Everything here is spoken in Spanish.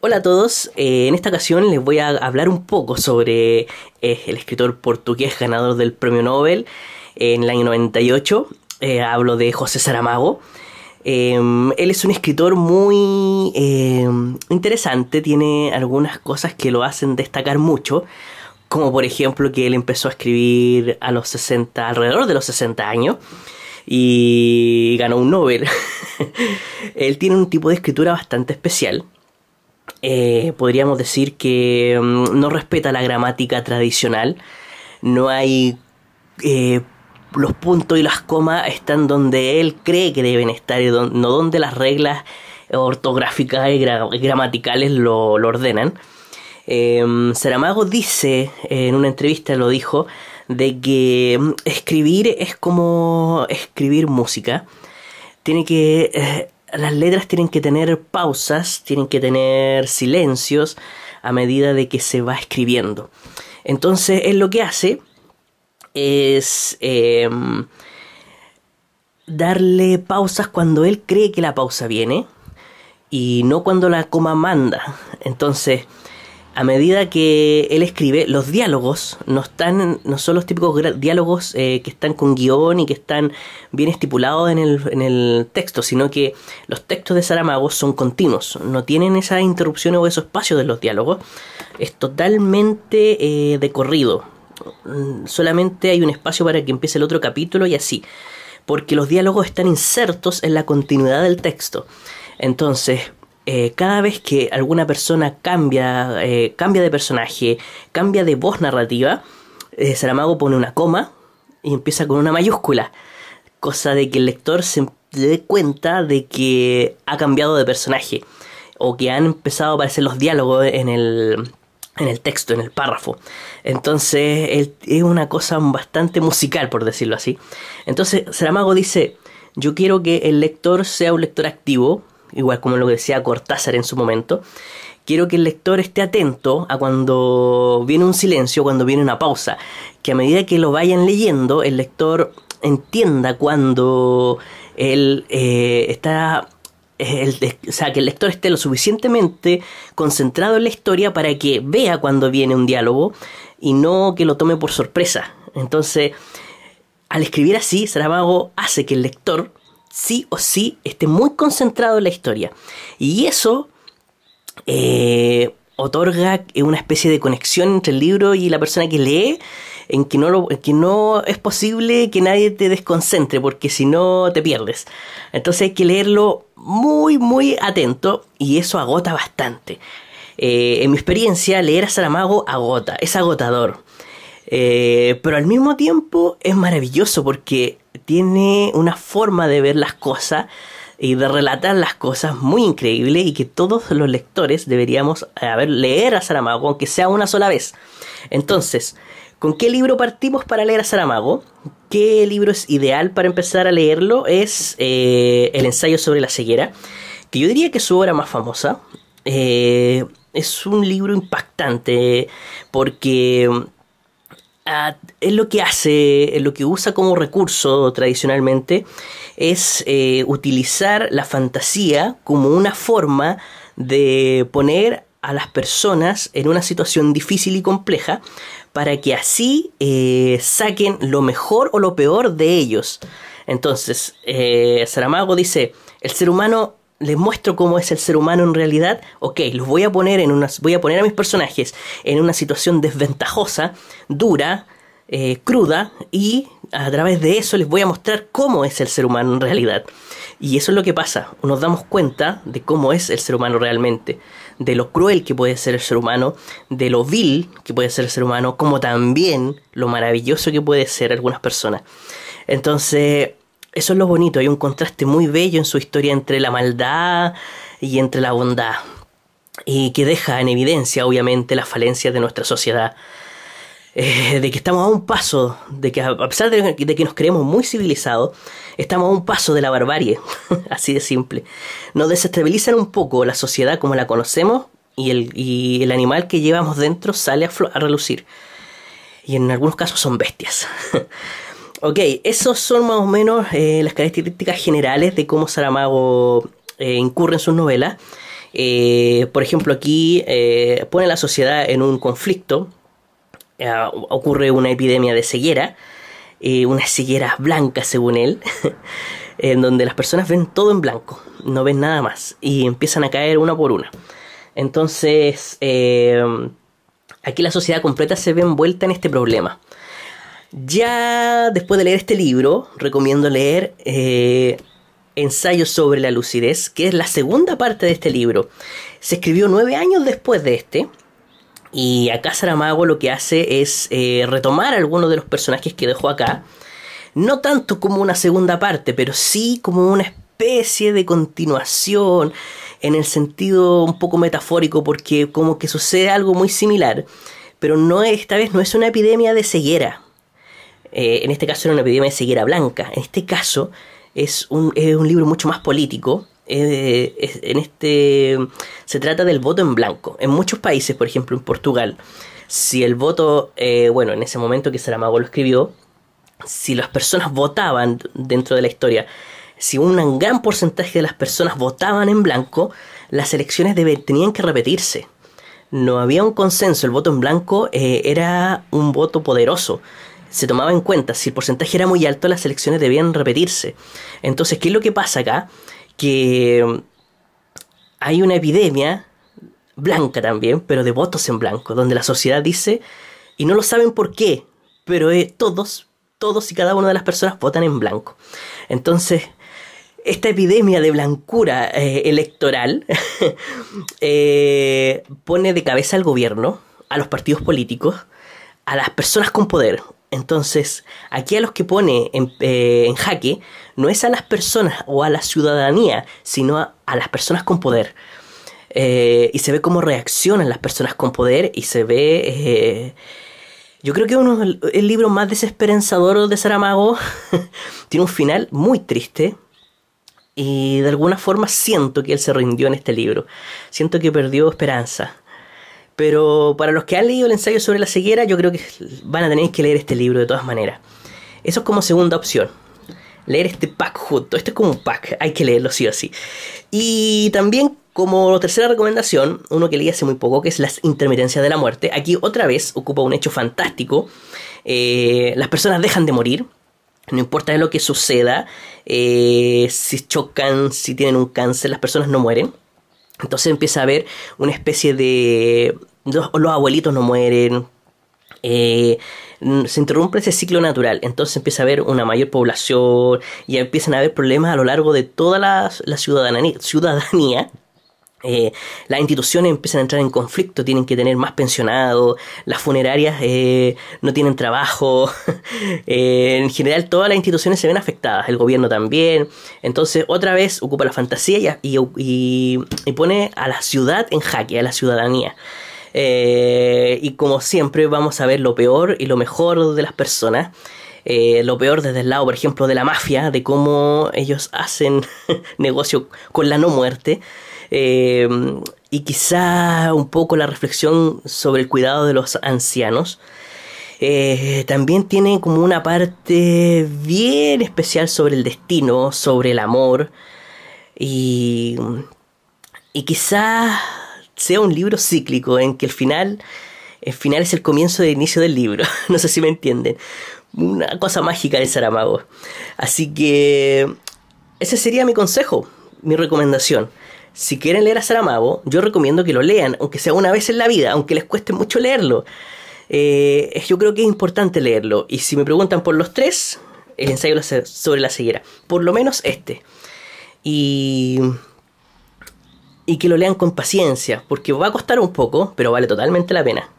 Hola a todos, en esta ocasión les voy a hablar un poco sobre el escritor portugués ganador del Premio Nobel en el año 98. Hablo de José Saramago. Él es un escritor muy interesante, tiene algunas cosas que lo hacen destacar mucho, como por ejemplo que él empezó a escribir a los 60, alrededor de los 60 años, y ganó un Nobel. Él tiene un tipo de escritura bastante especial. Podríamos decir que no respeta la gramática tradicional. No hay los puntos y las comas están donde él cree que deben estar y no donde las reglas ortográficas y gramaticales lo ordenan. Saramago dice, en una entrevista lo dijo, de que escribir es como escribir música. Las letras tienen que tener pausas, tienen que tener silencios a medida de que se va escribiendo. Entonces él lo que hace es darle pausas cuando él cree que la pausa viene y no cuando la coma manda. Entonces, a medida que él escribe, los diálogos no son los típicos diálogos que están con guión y que están bien estipulados en el texto, sino que los textos de Saramago son continuos, no tienen esas interrupciones o esos espacios de los diálogos. Es totalmente de corrido. Solamente hay un espacio para que empiece el otro capítulo y así, porque los diálogos están insertos en la continuidad del texto. Entonces, cada vez que alguna persona cambia de personaje, cambia de voz narrativa, Saramago pone una coma y empieza con una mayúscula, cosa de que el lector se dé cuenta de que ha cambiado de personaje o que han empezado a aparecer los diálogos en el texto, en el párrafo. Entonces es una cosa bastante musical, por decirlo así. Entonces Saramago dice: yo quiero que el lector sea un lector activo, igual como lo decía Cortázar en su momento. Quiero que el lector esté atento a cuando viene un silencio, cuando viene una pausa, que a medida que lo vayan leyendo, el lector entienda cuando él está... o sea, que el lector esté lo suficientemente concentrado en la historia para que vea cuando viene un diálogo y no que lo tome por sorpresa. Entonces, al escribir así, Saramago hace que el lector sí o sí esté muy concentrado en la historia, y eso otorga una especie de conexión entre el libro y la persona que lee, en que no es posible que nadie te desconcentre, porque si no te pierdes. Entonces hay que leerlo muy muy atento, y eso agota bastante. En mi experiencia, leer a Saramago agota, es agotador, pero al mismo tiempo es maravilloso porque tiene una forma de ver las cosas y de relatar las cosas muy increíble, y que todos los lectores deberíamos leer a Saramago, aunque sea una sola vez. Entonces, ¿con qué libro partimos para leer a Saramago? ¿Qué libro es ideal para empezar a leerlo? Es El ensayo sobre la ceguera, que yo diría que es su obra más famosa. Es un libro impactante porque es lo que hace, lo que usa como recurso tradicionalmente, es utilizar la fantasía como una forma de poner a las personas en una situación difícil y compleja, para que así saquen lo mejor o lo peor de ellos. Entonces, Saramago dice: el ser humano, les muestro cómo es el ser humano en realidad. Ok, voy a poner a mis personajes en una situación desventajosa, dura, cruda, y a través de eso les voy a mostrar cómo es el ser humano en realidad. Y eso es lo que pasa, nos damos cuenta de cómo es el ser humano realmente, de lo cruel que puede ser el ser humano, de lo vil que puede ser el ser humano, como también lo maravilloso que puede ser algunas personas. Entonces, eso es lo bonito, hay un contraste muy bello en su historia entre la maldad y entre la bondad, y que deja en evidencia obviamente las falencias de nuestra sociedad. De que estamos a un paso, de que a pesar de que nos creemos muy civilizados, estamos a un paso de la barbarie. Así de simple. Nos desestabilizan un poco la sociedad como la conocemos, y el animal que llevamos dentro sale a relucir, y en algunos casos son bestias. Ok, esos son más o menos las características generales de cómo Saramago incurre en sus novelas. Por ejemplo, aquí pone a la sociedad en un conflicto. Ocurre una epidemia de ceguera, unas cegueras blancas según él, en donde las personas ven todo en blanco, no ven nada más, y empiezan a caer una por una. Entonces, aquí la sociedad completa se ve envuelta en este problema. Ya después de leer este libro, recomiendo leer Ensayos sobre la lucidez, que es la segunda parte de este libro. Se escribió 9 años después de este. Y acá Saramago lo que hace es retomar algunos de los personajes que dejó acá. No tanto como una segunda parte, pero sí como una especie de continuación, en el sentido un poco metafórico, porque como que sucede algo muy similar. Pero no, esta vez no es una epidemia de ceguera. En este caso era una epidemia de ceguera blanca. En este caso es un libro mucho más político. Se trata del voto en blanco. En muchos países, por ejemplo en Portugal, si el voto, en ese momento que Saramago lo escribió, si las personas votaban dentro de la historia, si un gran porcentaje de las personas votaban en blanco, las elecciones tenían que repetirse. No había un consenso. El voto en blanco era un voto poderoso. Se tomaba en cuenta, si el porcentaje era muy alto, las elecciones debían repetirse. Entonces, ¿qué es lo que pasa acá? Que hay una epidemia blanca también, pero de votos en blanco, donde la sociedad dice, y no lo saben por qué, pero todos y cada una de las personas votan en blanco. Entonces, esta epidemia de blancura electoral pone de cabeza al gobierno, a los partidos políticos, a las personas con poder. Entonces, aquí a los que pone en jaque no es a las personas o a la ciudadanía, sino a las personas con poder. Y se ve cómo reaccionan las personas con poder y se ve... yo creo que el libro más desesperanzador de Saramago. Tiene un final muy triste y de alguna forma siento que él se rindió en este libro. Siento que perdió esperanza. Pero para los que han leído el ensayo sobre la ceguera, yo creo que van a tener que leer este libro de todas maneras. Eso es como segunda opción. Leer este pack junto. Este es como un pack. Hay que leerlo sí o sí. Y también como tercera recomendación, uno que leí hace muy poco, que es Las intermitencias de la muerte. Aquí otra vez ocupa un hecho fantástico. Las personas dejan de morir. No importa lo que suceda. Si chocan, si tienen un cáncer, las personas no mueren. Entonces empieza a haber una especie de... Los abuelitos no mueren. Se interrumpe ese ciclo natural. Entonces empieza a haber una mayor población. Y empiezan a haber problemas a lo largo de toda la ciudadanía. Las instituciones empiezan a entrar en conflicto, tienen que tener más pensionados, las funerarias no tienen trabajo, en general todas las instituciones se ven afectadas, el gobierno también. Entonces otra vez ocupa la fantasía y pone a la ciudad en jaque, a la ciudadanía. Y como siempre vamos a ver lo peor y lo mejor de las personas. Lo peor desde el lado, por ejemplo, de la mafia, de cómo ellos hacen negocio con la no muerte. Y quizá un poco la reflexión sobre el cuidado de los ancianos. También tiene como una parte bien especial sobre el destino, sobre el amor. Y quizá sea un libro cíclico en que el final es el comienzo del inicio del libro. No sé si me entienden. Una cosa mágica de Saramago. Así que ese sería mi consejo, mi recomendación. Si quieren leer a Saramago, yo recomiendo que lo lean, aunque sea una vez en la vida, aunque les cueste mucho leerlo. Yo creo que es importante leerlo. Y si me preguntan por los tres, el ensayo sobre la ceguera, por lo menos este. Y que lo lean con paciencia, porque va a costar un poco, pero vale totalmente la pena.